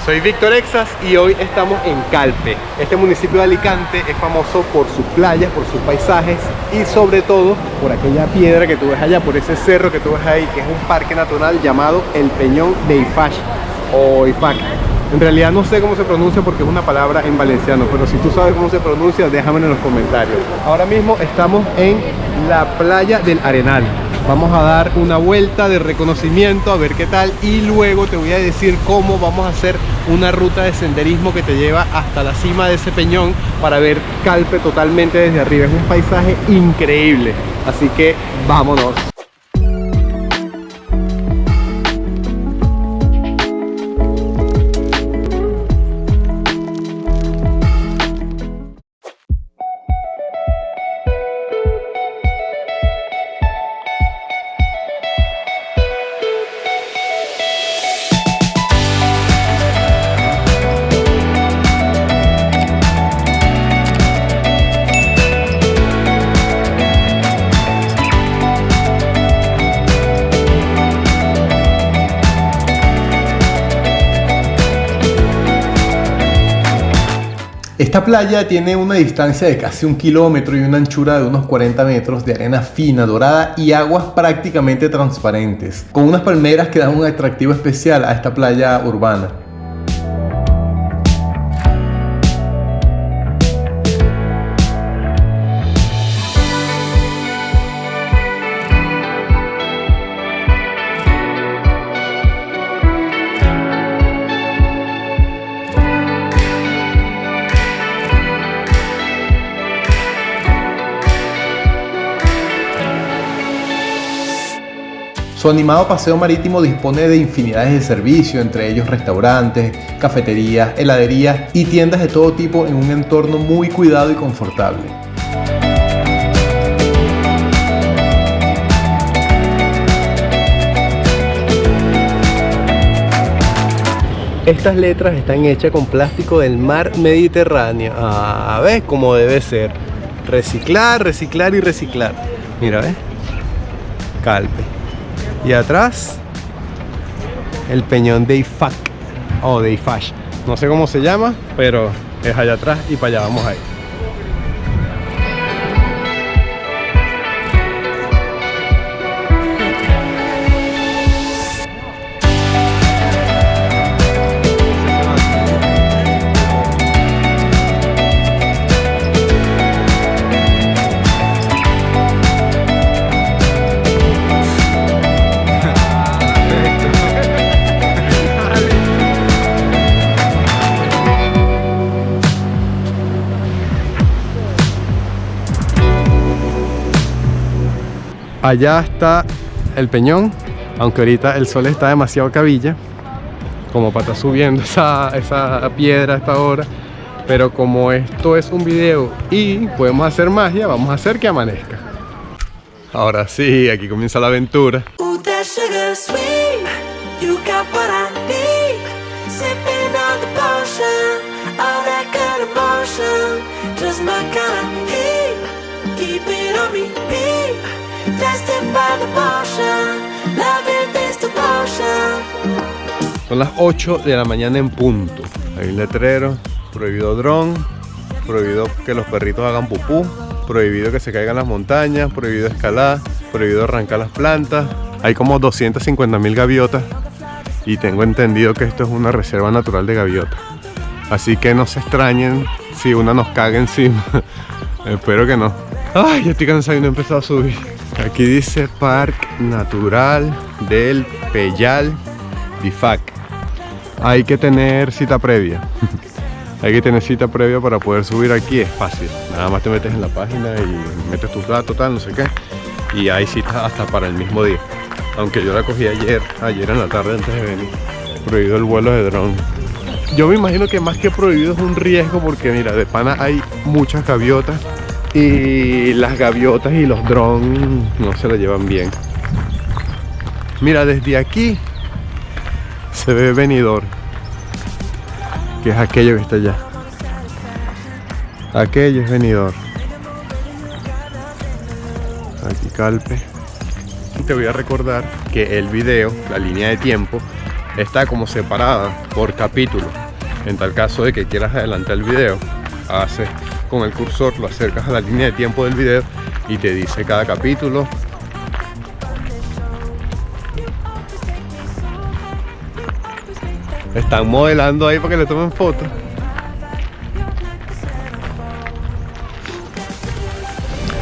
Soy Víctor Exas y hoy estamos en Calpe. Este municipio de Alicante es famoso por sus playas, por sus paisajes y sobre todo por aquella piedra que tú ves allá, por ese cerro que tú ves ahí, que es un parque natural llamado el Peñón de Ifac o Ifac. En realidad no sé cómo se pronuncia porque es una palabra en valenciano, pero si tú sabes cómo se pronuncia, déjamelo en los comentarios. Ahora mismo estamos en la playa del Arenal. Vamos a dar una vuelta de reconocimiento a ver qué tal y luego te voy a decir cómo vamos a hacer una ruta de senderismo que te lleva hasta la cima de ese peñón para ver Calpe totalmente desde arriba. Es un paisaje increíble, así que vámonos. Esta playa tiene una distancia de casi 1 kilómetro y una anchura de unos 40 metros de arena fina, dorada y aguas prácticamente transparentes, con unas palmeras que dan un atractivo especial a esta playa urbana. Su animado paseo marítimo dispone de infinidades de servicios, entre ellos restaurantes, cafeterías, heladerías y tiendas de todo tipo en un entorno muy cuidado y confortable. Estas letras están hechas con plástico del mar Mediterráneo. ¿Ves cómo debe ser? Reciclar, reciclar y reciclar. Mira, ¿ves? Calpe. Y atrás, el Peñón de Ifac, o de Ifac. No sé cómo se llama, pero es allá atrás y para allá vamos a ir. Allá está el peñón, aunque ahorita el sol está demasiado cabilla como para estar subiendo esa piedra a esta hora, pero como esto es un video y podemos hacer magia, vamos a hacer que amanezca. Ahora sí, aquí comienza la aventura. Son las 8 de la mañana en punto. Hay un letrero: prohibido dron, prohibido que los perritos hagan pupú, prohibido que se caigan las montañas, prohibido escalar, prohibido arrancar las plantas. Hay como 250.000 gaviotas y tengo entendido que esto es una reserva natural de gaviotas. Así que no se extrañen si una nos caga encima. Espero que no. Ay, ya estoy cansado y no he empezado a subir. Aquí dice Parque Natural del Pellal de Ifac. Hay que tener cita previa. Hay que tener cita previa para poder subir aquí. Es fácil. Nada más te metes en la página y metes tus datos, tal, no sé qué. Y hay citas hasta para el mismo día. Aunque yo la cogí ayer en la tarde antes de venir. Prohibido el vuelo de dron. Yo me imagino que más que prohibido es un riesgo porque mira, de pana hay muchas gaviotas. Y las gaviotas y los drones no se la llevan bien. Mira, desde aquí se ve Benidorm, que es aquello que está allá. Aquello es Benidorm. Aquí Calpe. Te voy a recordar que el video, la línea de tiempo, está como separada por capítulo. En tal caso de que quieras adelantar el video, haces con el cursor, lo acercas a la línea de tiempo del video y te dice cada capítulo. Están modelando ahí para que le tomen fotos.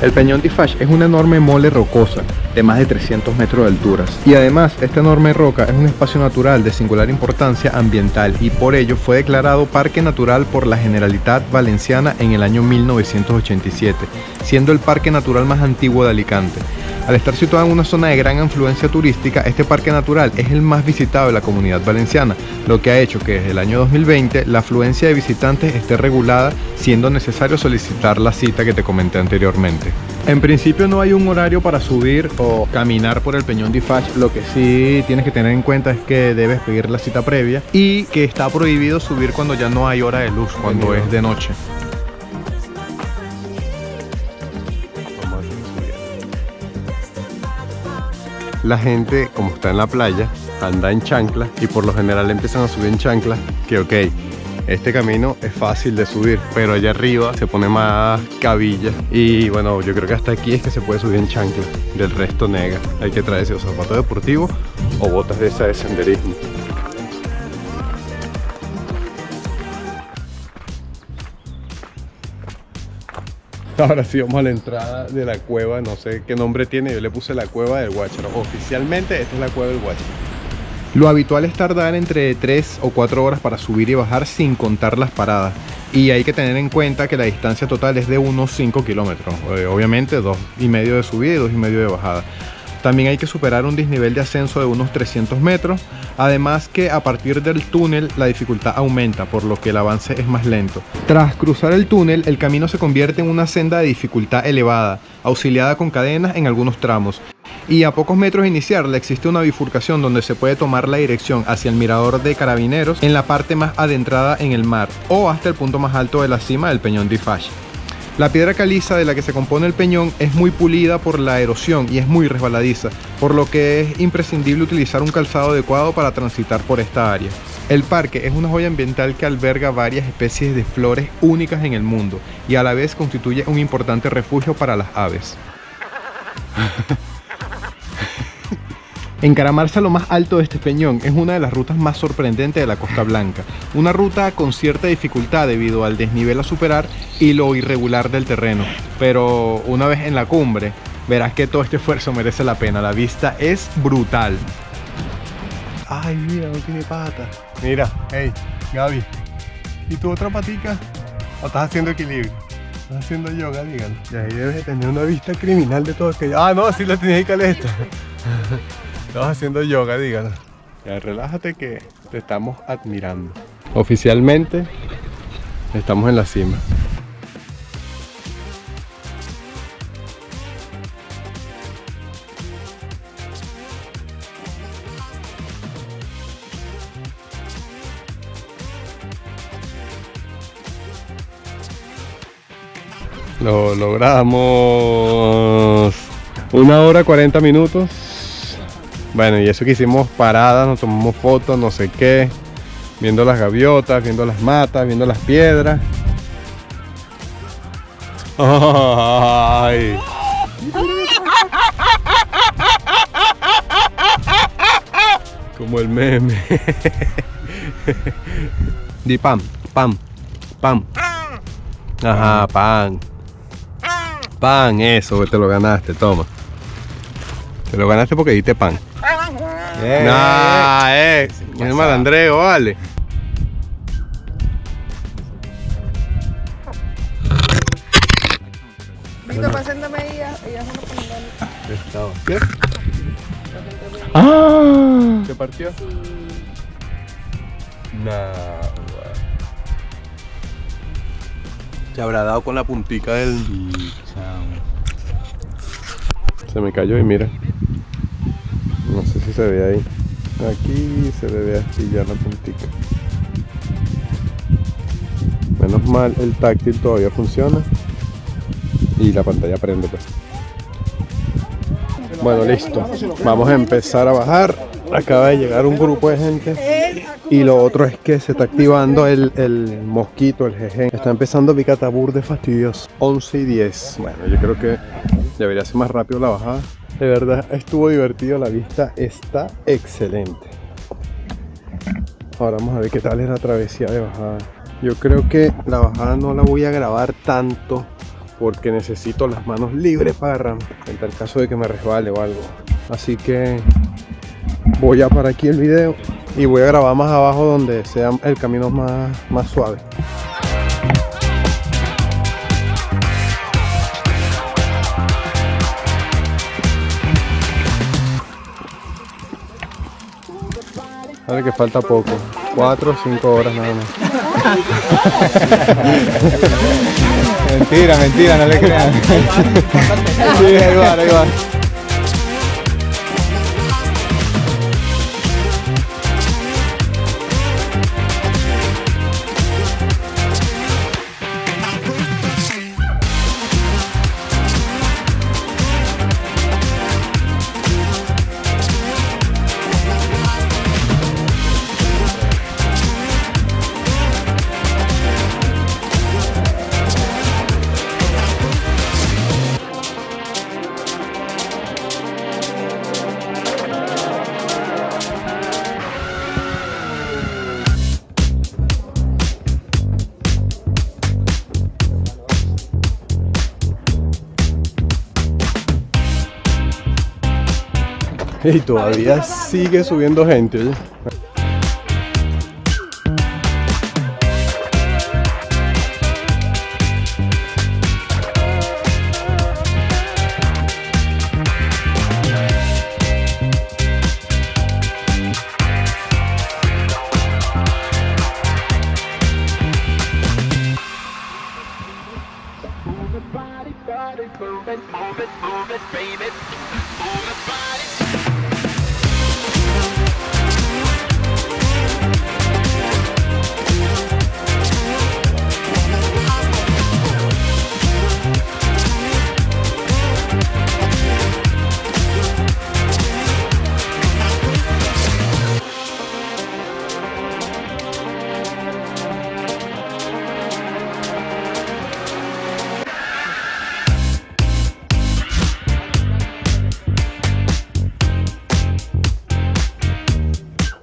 El Peñón de Foix es una enorme mole rocosa de más de 300 metros de altura. Y además, esta enorme roca es un espacio natural de singular importancia ambiental y por ello fue declarado Parque Natural por la Generalitat Valenciana en el año 1987, siendo el parque natural más antiguo de Alicante. Al estar situado en una zona de gran afluencia turística, este parque natural es el más visitado de la Comunidad Valenciana, lo que ha hecho que desde el año 2020 la afluencia de visitantes esté regulada, siendo necesario solicitar la cita que te comenté anteriormente. En principio no hay un horario para subir o caminar por el Peñón de Foix. Lo que sí tienes que tener en cuenta es que debes pedir la cita previa y que está prohibido subir cuando ya no hay hora de luz, cuando es de noche. La gente, como está en la playa, anda en chanclas y por lo general empiezan a subir en chanclas, que ok, este camino es fácil de subir, pero allá arriba se pone más cabilla y bueno, yo creo que hasta aquí es que se puede subir en chanclas, del resto nega. Hay que traerse los zapatos deportivos o botas de esa de senderismo. Ahora sí vamos a la entrada de la cueva, no sé qué nombre tiene, yo le puse la cueva del Guácharo. Oficialmente esta es la cueva del Guácharo. Lo habitual es tardar entre 3 o 4 horas para subir y bajar sin contar las paradas. Y hay que tener en cuenta que la distancia total es de unos 5 kilómetros. Obviamente 2,5 de subida y 2,5 de bajada. También hay que superar un desnivel de ascenso de unos 300 metros. Además que a partir del túnel la dificultad aumenta, por lo que el avance es más lento. Tras cruzar el túnel, el camino se convierte en una senda de dificultad elevada, auxiliada con cadenas en algunos tramos. Y a pocos metros de iniciarla existe una bifurcación donde se puede tomar la dirección hacia el mirador de Carabineros en la parte más adentrada en el mar o hasta el punto más alto de la cima del Peñón de Foix. La piedra caliza de la que se compone el peñón es muy pulida por la erosión y es muy resbaladiza, por lo que es imprescindible utilizar un calzado adecuado para transitar por esta área. El parque es una joya ambiental que alberga varias especies de flores únicas en el mundo y a la vez constituye un importante refugio para las aves. Encaramarse a lo más alto de este peñón es una de las rutas más sorprendentes de la Costa Blanca. Una ruta con cierta dificultad debido al desnivel a superar y lo irregular del terreno. Pero una vez en la cumbre, verás que todo este esfuerzo merece la pena. La vista es brutal. Ay, mira, no tiene patas. Mira, hey, Gaby. ¿Y tu otra patica? ¿O estás haciendo equilibrio? ¿Estás haciendo yoga, díganlo? Y ahí debes de tener una vista criminal de todo aquello. Ah, no, así la tenías ahí caleta. Estás haciendo yoga, díganlo. Ya, relájate que te estamos admirando. Oficialmente estamos en la cima. Lo logramos. 1 hora 40 minutos. Bueno, y eso que hicimos paradas, nos tomamos fotos, no sé qué, viendo las gaviotas, viendo las matas, viendo las piedras. ¡Ay! Como el meme. Di pam, pam, pam. Ajá, pan. Pan, eso, te lo ganaste, toma. Te lo ganaste porque diste pan. Nah, es malandreo, vale. Víctor, pasándome ella es una comunidad. ¿Qué? ¡Ah! ¿Se partió? Nah, se habrá dado con la puntica del... Se me cayó y mira. No sé si se ve ahí. Aquí se le ve así ya la puntica. Menos mal el táctil todavía funciona. Y la pantalla prende pues. Bueno, listo. Vamos a empezar a bajar. acaba de llegar un grupo de gente y lo otro es que se está activando el mosquito, el jeje. Está empezando a picar de fastidioso. 11 y 10. Bueno, yo creo que debería ser más rápido la bajada. De verdad estuvo divertido, la vista está excelente. Ahora vamos a ver qué tal es la travesía de bajada. Yo creo que la bajada no la voy a grabar tanto porque necesito las manos libres para agarrarme en tal caso de que me resbale o algo. Así que voy a parar aquí el video y voy a grabar más abajo donde sea el camino más suave. Vale, que falta poco, 4 o 5 horas nada más. Mentira, no le crean. Sí, ahí va. Y todavía sigue subiendo gente, oye.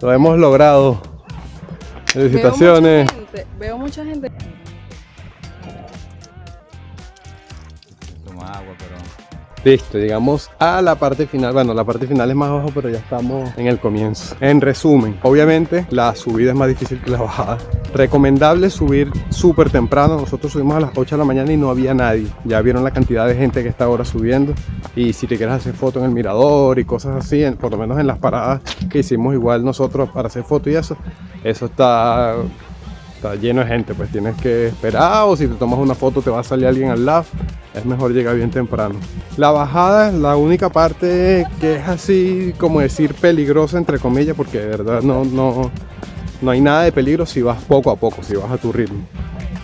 Lo hemos logrado. Felicitaciones. Veo mucha gente. Toma agua, pero... Listo, llegamos a la parte final. Bueno, la parte final es más abajo, pero ya estamos en el comienzo. En resumen, obviamente la subida es más difícil que la bajada. Recomendable subir súper temprano. Nosotros subimos a las 8 de la mañana y no había nadie. Ya vieron la cantidad de gente que está ahora subiendo. Y si te quieres hacer fotos en el mirador y cosas así, por lo menos en las paradas que hicimos igual nosotros para hacer fotos y eso está lleno de gente. Pues tienes que esperar, o si te tomas una foto te va a salir alguien al lado. Es mejor llegar bien temprano. La bajada es la única parte que es así, como decir, peligrosa entre comillas, porque de verdad no hay nada de peligro si vas poco a poco, si vas a tu ritmo.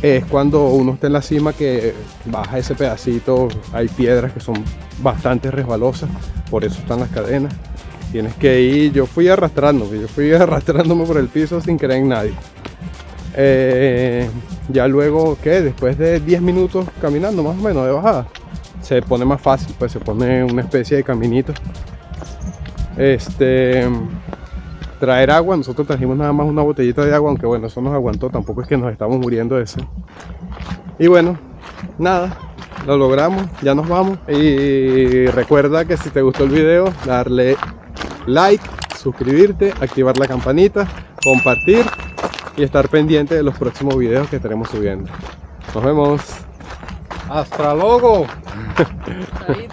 Es cuando uno está en la cima que baja ese pedacito, hay piedras que son bastante resbalosas, por eso están las cadenas. Tienes que ir, yo fui arrastrándome por el piso sin creer en nadie. Ya luego, ¿qué? Después de 10 minutos caminando más o menos de bajada, se pone más fácil, pues se pone una especie de caminito. Traer agua, nosotros trajimos nada más una botellita de agua, aunque bueno, eso nos aguantó, tampoco es que nos estamos muriendo de eso. Y bueno, nada, lo logramos, ya nos vamos. Y recuerda que si te gustó el video, darle like, suscribirte, activar la campanita, compartir y estar pendiente de los próximos videos que estaremos subiendo. Nos vemos. ¡Hasta luego! Ahí